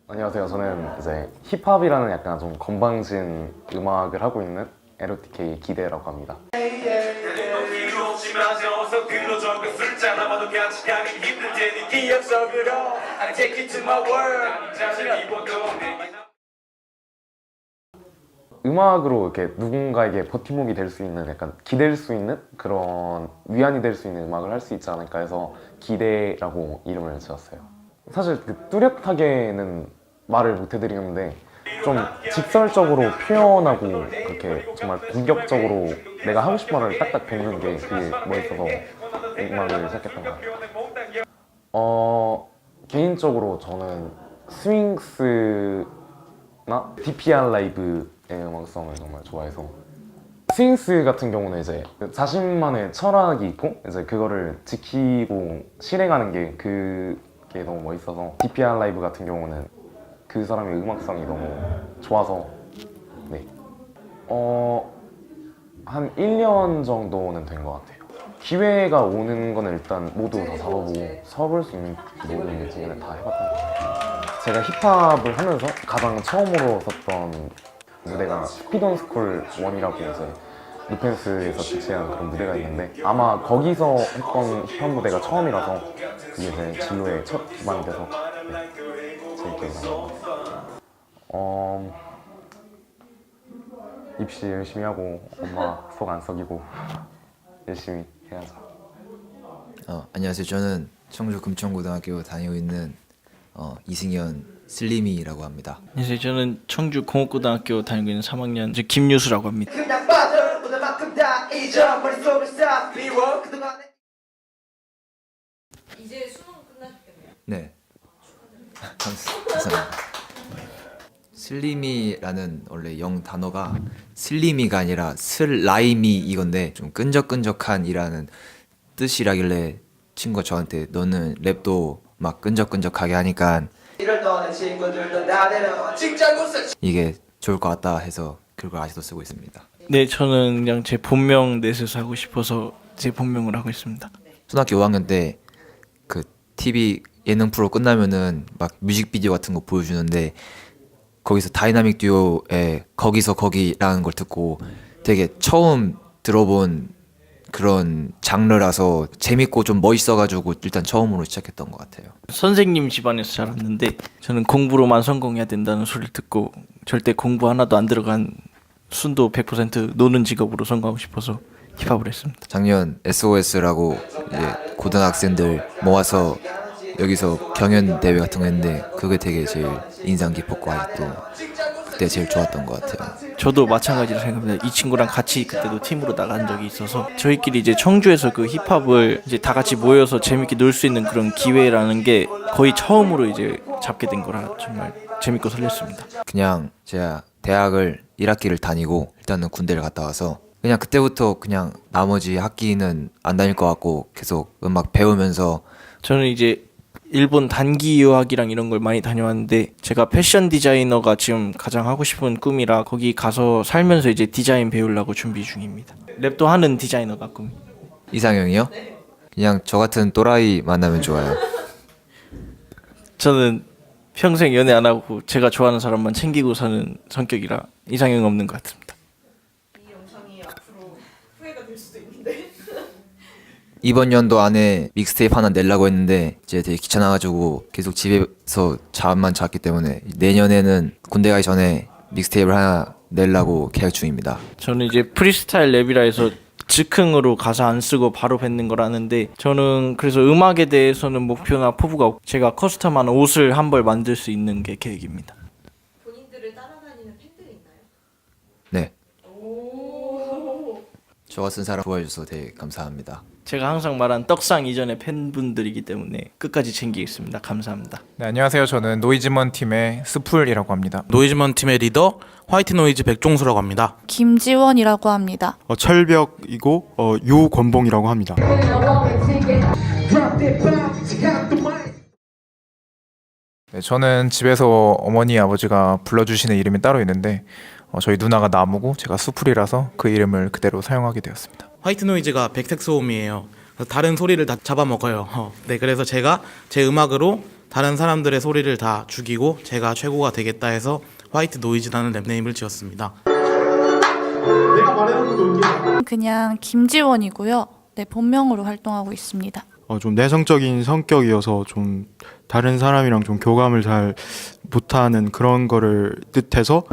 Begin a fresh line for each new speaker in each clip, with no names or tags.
안녕하세요. 저는 이제 힙합이라는 약간 좀 건방진 음악을 하고 있는 LOTK 기대라고 합니다. 음악으로 이렇게 누군가에게 버팀목이 될 수 있는, 약간 기댈 수 있는 그런 위안이 될 수 있는 음악을 할 수 있지 않을까 해서 기대라고 이름을 지었어요. 사실 뚜렷하게는 말을 못 해드리는데 좀 직설적으로 표현하고 그렇게 정말 공격적으로 내가 하고 싶은 말을 딱딱 적는 게 그게 멋있어서 음악을 시작했던 것 같아요. 개인적으로 저는 스윙스나 DPR 라이브의 음악성을 정말 좋아해서, 스윙스 같은 경우는 이제 자신만의 철학이 있고 이제 그거를 지키고 실행하는 게 그게 너무 멋있어서, DPR 라이브 같은 경우는 그 사람의 음악성이 너무 좋아서 네. 한 1년 정도는 된 것 같아요. 기회가 오는 거는 일단 모두 다 잡아보고 서볼 수 있는 모든 뮤직을 다 해봤던 것 같아요. 제가 힙합을 하면서 가장 처음으로 섰던 무대가 스피드 스쿨 1이라고 이제 루펜스에서 주최한 그런 무대가 있는데, 아마 거기서 했던 힙합 무대가 처음이라서 그게 제 진로의 첫 기반이 돼서 네, 재밌게 생각합니다. 입시 열심히 하고 엄마 속 안 썩이고 열심히 해야죠.
안녕하세요. 저는 청주 금천고등학교 다니고 있는 이승현 슬리미라고 합니다.
안녕하세요. 저는 청주 공업고등학교 다니고 있는 3학년 김유수라고 합니다.
그냥 빠져 오늘만큼 다 잊어 머릿속을 싹 비워 그동안에.
이제 수능 끝나셨겠네요.
네. 감사합니다. 슬리미라는 원래 영 단어가 슬리미가 아니라 슬라이미 이건데, 좀 끈적끈적한이라는 뜻이라길래 친구가 저한테 너는 랩도 막 끈적끈적하게 하니까
이럴 떠는 친구들도 다 데려 직장 곳을
이게 좋을 것 같다 해서 그걸 아직도 쓰고 있습니다.
네, 저는 그냥 제 본명 넷에서 하고 싶어서 제 본명을 하고 있습니다.
초등학교 5학년 때 그 TV 예능 프로 끝나면은 막 뮤직비디오 같은 거 보여주는데, 거기서 다이나믹 듀오의 거기서 거기라는 걸 듣고 되게 처음 들어본 그런 장르라서 재밌고 좀 멋있어가지고 일단 처음으로 시작했던 것 같아요.
선생님 집안에서 자랐는데 저는 공부로만 성공해야 된다는 소리를 듣고 절대 공부 하나도 안 들어간 순도 100% 노는 직업으로 성공하고 싶어서 힙합을 했습니다.
작년 SOS라고 이제 고등학생들 모아서 여기서 경연 대회 같은 거 했는데, 그게 되게 제일 인상 깊었고 아직도 그때 제일 좋았던 것 같아요.
저도 마찬가지로 생각합니다. 이 친구랑 같이 그때도 팀으로 나간 적이 있어서 저희끼리 이제 청주에서 그 힙합을 이제 다 같이 모여서 재밌게 놀 수 있는 그런 기회라는 게 거의 처음으로 이제 잡게 된 거라 정말 재밌고 설렜습니다.
그냥 제가 대학을 1학기를 다니고 일단은 군대를 갔다 와서 그냥 그때부터 그냥 나머지 학기는 안 다닐 것 같고 계속 음악 배우면서,
저는 이제 일본 단기 유학이랑 이런 걸 많이 다녀왔는데, 제가 패션 디자이너가 지금 가장 하고 싶은 꿈이라 거기 가서 살면서 이제 디자인 배우려고 준비 중입니다. 랩도 하는 디자이너가 꿈이.
이상형이요? 그냥 저 같은 또라이 만나면 좋아요.
저는 평생 연애 안 하고 제가 좋아하는 사람만 챙기고 사는 성격이라 이상형 없는 것 같습니다.
이 영상이 앞으로 후회가 될 수도 있는데.
이번 연도 안에 믹스테이프 하나 내려고 했는데 이제 되게 귀찮아가지고 계속 집에서 잠만 잤기 때문에 내년에는 군대 가기 전에 믹스테이프를 하나 내려고 계획 중입니다.
저는 이제 프리스타일 랩이라 해서 즉흥으로 가사 안 쓰고 바로 뱉는 거라는데, 저는 그래서 음악에 대해서는 목표나 포부가 없고 제가 커스텀한 옷을 한 벌 만들 수 있는 게 계획입니다.
본인들을 따라다니는 팬들이 있나요?
네.
오.
저 같은 사람 좋아해줘서 되게 감사합니다.
제가 항상 말한 떡상 이전의 팬분들이기 때문에 끝까지 챙기겠습니다. 감사합니다.
네, 안녕하세요. 저는 노이즈먼 팀의 스풀이라고 합니다.
노이즈먼 팀의 리더 화이트 노이즈 백종수라고 합니다.
김지원이라고 합니다.
철벽이고 유권봉이라고 합니다.
네, 저는 집에서 어머니 아버지가 불러주시는 이름이 따로 있는데 저희 누나가 나무고 제가 수풀이라서 그 이름을 그대로 사용하게 되었습니다.
화이트 노이즈가 백색 소음이에요. 다른 소리를 다 잡아먹어요. 네, 그래서 제가 제 음악으로 다른 사람들의 소리를 다 죽이고 제가 최고가 되겠다 해서 화이트 노이즈라는 랩네임을 지었습니다.
그냥 김지원이고요. 네, 본명으로 활동하고 있습니다.
좀 내성적인 성격이어서 좀 다른 사람이랑 좀 교감을 잘 못하는 그런 거를 뜻해서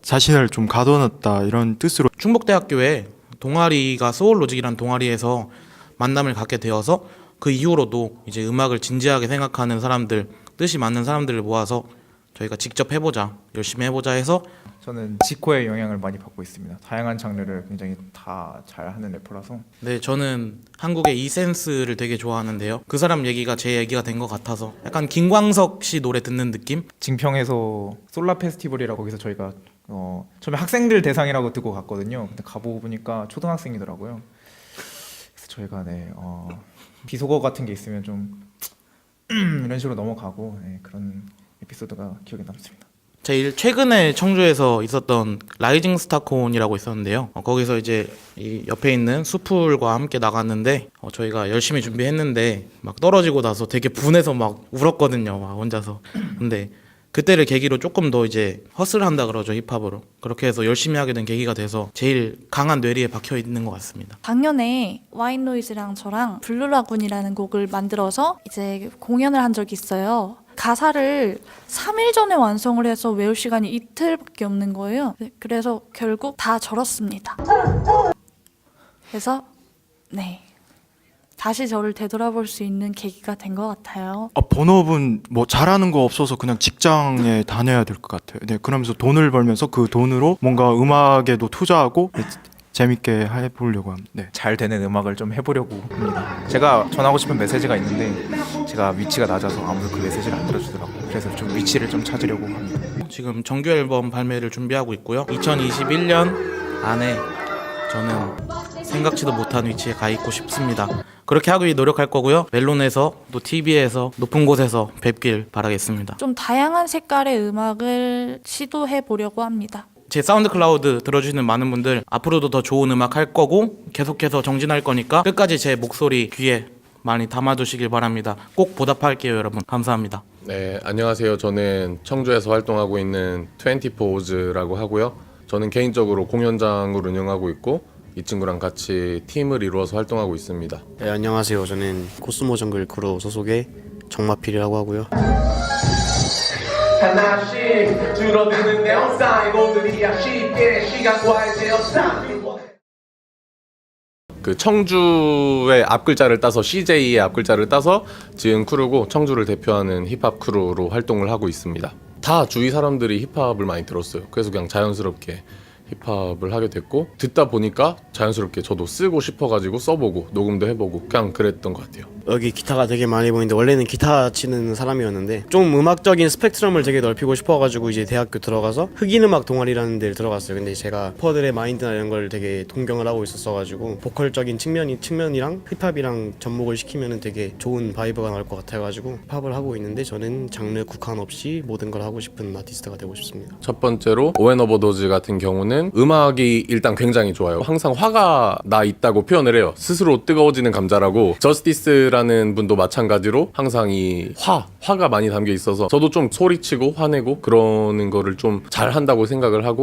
자신을 좀 가둬놨다 이런 뜻으로
충북대학교에 동아리가 소울로직이라는 동아리에서 만남을 갖게 되어서 그 이후로도 이제 음악을 진지하게 생각하는 사람들, 뜻이 맞는 사람들을 모아서 저희가 직접 해보자, 열심히 해보자 해서
저는 지코의 영향을 많이 받고 있습니다. 다양한 장르를 굉장히 다 잘하는 래퍼라서.
네, 저는 한국의 이센스를 되게 좋아하는데요. 그 사람 얘기가 제 얘기가 된 것 같아서 약간 김광석 씨 노래 듣는 느낌?
징평에서 솔라 페스티벌이라고 거기서 저희가 처음에 학생들 대상이라고 듣고 갔거든요. 근데 가보고 보니까 초등학생이더라고요. 그래서 저희가 비속어 같은 게 있으면 좀 이런 식으로 넘어가고 그런 에피소드가 기억에 남습니다.
제일 최근에 청주에서 있었던 라이징 스타콘이라고 있었는데요. 거기서 이제 이 옆에 있는 수풀과 함께 나갔는데 저희가 열심히 준비했는데 막 떨어지고 나서 되게 분해서 막 울었거든요. 막 혼자서. 근데 그때를 계기로 조금 더 이제 허슬한다 그러죠, 힙합으로. 그렇게 해서 열심히 하게 된 계기가 돼서 제일 강한 뇌리에 박혀 있는 것 같습니다.
작년에 와인노이즈랑 저랑 블루라군이라는 곡을 만들어서 이제 공연을 한 적이 있어요. 가사를 3일 전에 완성을 해서 외울 시간이 이틀밖에 없는 거예요. 네, 그래서 결국 다 절었습니다. 그래서 다시 저를 되돌아볼 수 있는 계기가 된 것 같아요.
본업은 뭐 잘하는 거 없어서 그냥 직장에 다녀야 될 것 같아요. 네, 그러면서 돈을 벌면서 그 돈으로 뭔가 음악에도 투자하고 재밌게 해보려고 합니다. 네.
잘 되는 음악을 좀 해보려고 합니다. 제가 전하고 싶은 메시지가 있는데 제가 위치가 낮아서 아무도 그 메시지를 안 들어주더라고요. 그래서 좀 위치를 좀 찾으려고 합니다.
지금 정규 앨범 발매를 준비하고 있고요. 2021년 안에 저는 생각지도 못한 위치에 가 있고 싶습니다. 그렇게 하기 위해 노력할 거고요. 멜론에서 또 TV에서 높은 곳에서 뵙길 바라겠습니다.
좀 다양한 색깔의 음악을 시도해 보려고 합니다.
제 사운드 클라우드 들어주시는 많은 분들 앞으로도 더 좋은 음악 할 거고 계속해서 정진할 거니까 끝까지 제 목소리 귀에 많이 담아주시길 바랍니다. 꼭 보답할게요, 여러분. 감사합니다.
네, 안녕하세요. 저는 청주에서 활동하고 있는 24O즈라고 하고요. 저는 개인적으로 공연장을 운영하고 있고 이 친구랑 같이 팀을 이루어서 활동하고 있습니다.
네, 안녕하세요. 저는 코스모 정글 크루 소속의 정마필이라고 하고요.
하나씩 줄어드는 내 업사이고들이야 쉽게 시간과의 제협상
그 청주의 앞글자를 따서 CJ의 앞글자를 따서 지은 크루고 청주를 대표하는 힙합 크루로 활동을 하고 있습니다. 다 주위 사람들이 힙합을 많이 들었어요. 그래서 그냥 자연스럽게 힙합을 하게 됐고 듣다 보니까 자연스럽게 저도 쓰고 싶어가지고 써보고 녹음도 해보고 그냥 그랬던 것 같아요.
여기 기타가 되게 많이 보이는데 원래는 기타 치는 사람이었는데 좀 음악적인 스펙트럼을 되게 넓히고 싶어가지고 이제 대학교 들어가서 흑인음악 동아리라는 데를 들어갔어요. 근데 제가 래퍼들의 마인드나 이런 걸 되게 동경을 하고 있었어가지고 보컬적인 측면이랑 힙합이랑 접목을 시키면은 되게 좋은 바이브가 나올 것 같아가지고 힙합을 하고 있는데 저는 장르 국한 없이 모든 걸 하고 싶은 아티스트가 되고 싶습니다.
첫 번째로 오웬오버도즈 같은 경우는 음악이 일단 굉장히 좋아요. 항상 화가 나 있다고 표현을 해요. 스스로 뜨거워지는 감자라고. 저스티스라는 분도 마찬가지로 항상 이 화가 많이 담겨 있어서 저도 좀 소리치고 화내고 그러는 거를 좀 잘한다고 생각을 하고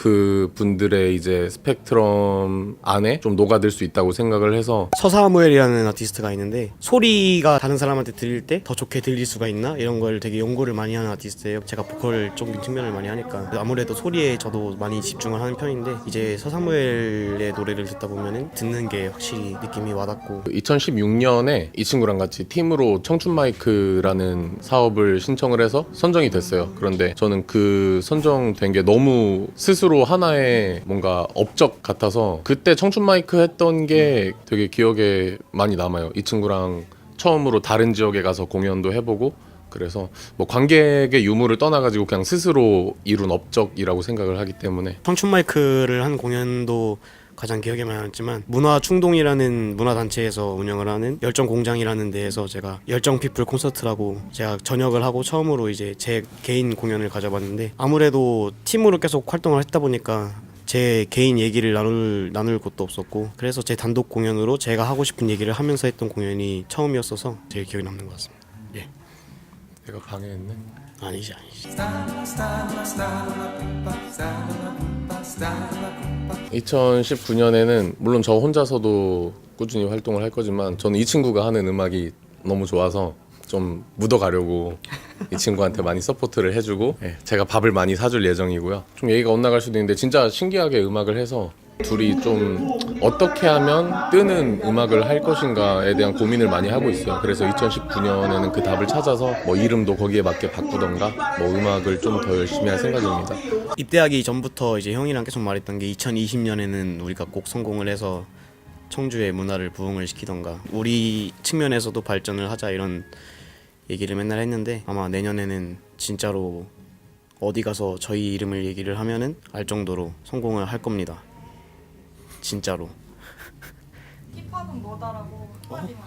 그 분들의 이제 스펙트럼 안에 좀 녹아들 수 있다고 생각을 해서
서사무엘이라는 아티스트가 있는데 소리가 다른 사람한테 들릴 때 더 좋게 들릴 수가 있나? 이런 걸 되게 연구를 많이 하는 아티스트예요. 제가 보컬적인 측면을 많이 하니까 아무래도 소리에 저도 많이 집중을 하는 편인데 이제 서사무엘의 노래를 듣다 보면은 듣는 게 확실히 느낌이 와닿고
2016년에 이 친구랑 같이 팀으로 청춘마이크라는 사업을 신청을 해서 선정이 됐어요. 그런데 저는 그 선정된 게 너무 스스로 하나의 뭔가 업적 같아서 그때 청춘마이크 했던 게 되게 기억에 많이 남아요. 이 친구랑 처음으로 다른 지역에 가서 공연도 해보고 그래서 뭐 관객의 유무를 떠나가지고 그냥 스스로 이룬 업적이라고 생각을 하기 때문에
청춘마이크를 한 공연도 가장 기억에 많이 남지만 문화충동이라는 문화단체에서 운영을 하는 열정공장이라는 데에서 제가 열정피플 콘서트라고 제가 전역을 하고 처음으로 이제 제 개인 공연을 가져봤는데 아무래도 팀으로 계속 활동을 했다 보니까 제 개인 얘기를 나눌 곳도 없었고 그래서 제 단독 공연으로 제가 하고 싶은 얘기를 하면서 했던 공연이 처음이었어서 제일 기억에 남는 것 같습니다. 예.
내가 방해했네.
아니지.
2019년에는 물론 저 혼자서도 꾸준히 활동을 할 거지만 저는 이 친구가 하는 음악이 너무 좋아서 좀 묻어가려고 이 친구한테 많이 서포트를 해주고 제가 밥을 많이 사줄 예정이고요. 좀 얘기가 엇나갈 수도 있는데 진짜 신기하게 음악을 해서 둘이 좀 어떻게 하면 뜨는 음악을 할 것인가에 대한 고민을 많이 하고 있어요. 그래서 2019년에는 그 답을 찾아서 뭐 이름도 거기에 맞게 바꾸던가 뭐 음악을 좀 더 열심히 할 생각입니다.
입대하기 전부터 이제 형이랑 계속 말했던 게 2020년에는 우리가 꼭 성공을 해서 청주의 문화를 부흥을 시키던가 우리 측면에서도 발전을 하자 이런 얘기를 맨날 했는데 아마 내년에는 진짜로 어디 가서 저희 이름을 얘기를 하면은 알 정도로 성공을 할 겁니다. 진짜로.
힙합은 뭐다라고 한마디만.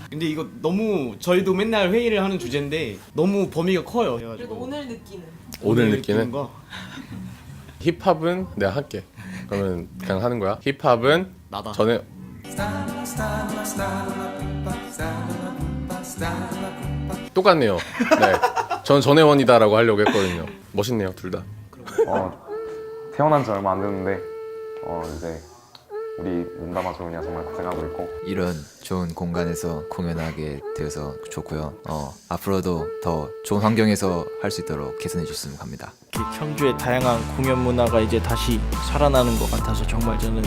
근데 이거 너무 저희도 맨날 회의를 하는 주제인데 너무 범위가 커요.
그리고 오늘 느끼는.
오늘 느끼는
거.
힙합은 내가 할게. 그러면 그냥 하는 거야. 힙합은
나다.
전에 똑같네요. 네, 전 전혜원이다라고 하려고 했거든요. 멋있네요, 둘 다.
태어난 지 얼마 안 됐는데 이제 우리 몸담아 조은이가 정말 고생하고 있고
이런 좋은 공간에서 공연하게 되어서 좋고요. 앞으로도 더 좋은 환경에서 할 수 있도록 개선해 주셨으면 합니다.
청주의 다양한 공연 문화가 이제 다시 살아나는 것 같아서 정말 저는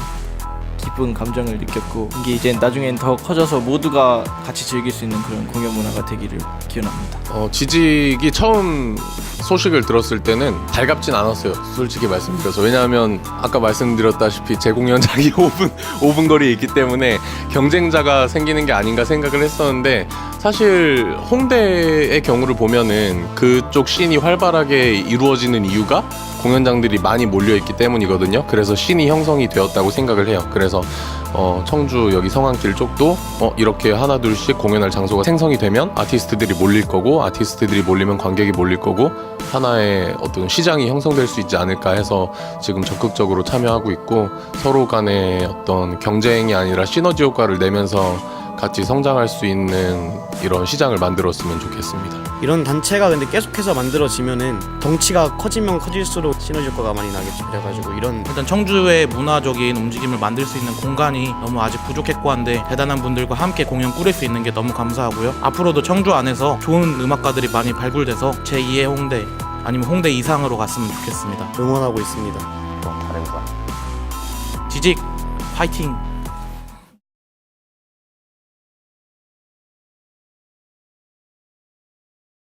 기쁜 감정을 느꼈고 이게 이제 나중엔 더 커져서 모두가 같이 즐길 수 있는 그런 공연 문화가 되기를 기원합니다.
지직이 처음 소식을 들었을 때는 달갑진 않았어요, 솔직히 말씀드려서. 왜냐하면 아까 말씀드렸다시피 제 공연장이 5분 거리에 있기 때문에 경쟁자가 생기는 게 아닌가 생각을 했었는데 사실 홍대의 경우를 보면은 그쪽 씬이 활발하게 이루어지는 이유가 공연장들이 많이 몰려있기 때문이거든요. 그래서 씬이 형성이 되었다고 생각을 해요. 그래서 청주 여기 성안길 쪽도 이렇게 하나 둘씩 공연할 장소가 생성이 되면 아티스트들이 몰릴 거고 아티스트들이 몰리면 관객이 몰릴 거고 하나의 어떤 시장이 형성될 수 있지 않을까 해서 지금 적극적으로 참여하고 있고 서로 간의 어떤 경쟁이 아니라 시너지 효과를 내면서 같이 성장할 수 있는 이런 시장을 만들었으면 좋겠습니다.
이런 단체가 근데 계속해서 만들어지면은 덩치가 커지면 커질수록 시너지 효과가 많이 나겠죠. 그래가지고 이런
일단 청주의 문화적인 움직임을 만들 수 있는 공간이 너무 아직 부족했고 한데 대단한 분들과 함께 공연 꾸릴 수 있는 게 너무 감사하고요. 앞으로도 청주 안에서 좋은 음악가들이 많이 발굴돼서 제2의 홍대 아니면 홍대 이상으로 갔으면 좋겠습니다.
응원하고 있습니다.
잘해보자.
지직 파이팅!